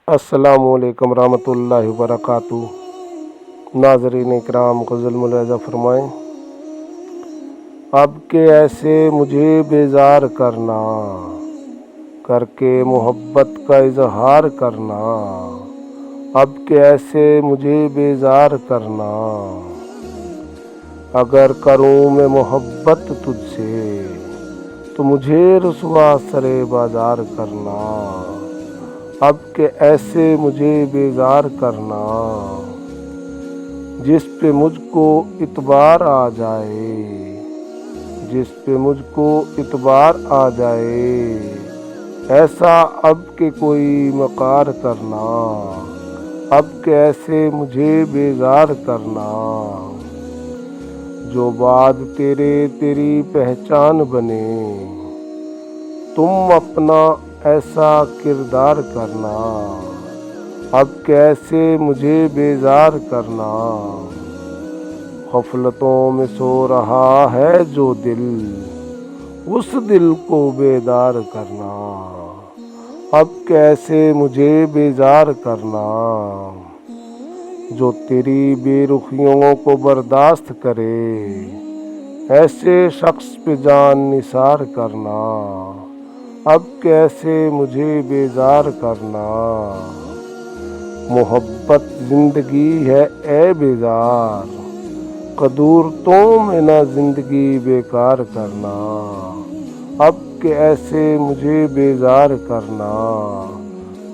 السلام علیکم ورحمۃ اللہ وبرکاتہ۔ ناظرین اکرام غزل ملاحظہ فرمائیں۔ اب کے ایسے مجھے بیزار کرنا، کر کے محبت کا اظہار کرنا۔ اب کے ایسے مجھے بیزار کرنا، اگر کروں میں محبت تجھ سے تو مجھے رسوا سرے بازار کرنا۔ اب کے ایسے مجھے بیزار کرنا، جس پہ مجھ کو اعتبار آ جائے، جس پہ مجھ کو اعتبار آ جائے، ایسا اب کے کوئی مکار کرنا۔ اب کے ایسے مجھے بیزار کرنا، جو بعد تیری پہچان بنے، تم اپنا ایسا کردار کرنا۔ اب کیسے مجھے بیزار کرنا، غفلتوں میں سو رہا ہے جو دل، اس دل کو بیدار کرنا۔ اب کیسے مجھے بیزار کرنا، جو تیری بے رخیوں کو برداشت کرے، ایسے شخص پہ جان نثار کرنا۔ اب کیسے مجھے بیزار کرنا، محبت زندگی ہے اے بیزار، قدور تو میں نہ زندگی بیکار کرنا۔ اب کہ ایسے مجھے بیزار کرنا،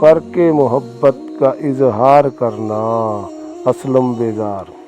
کر کے محبت کا اظہار کرنا۔ اسلم بیزار۔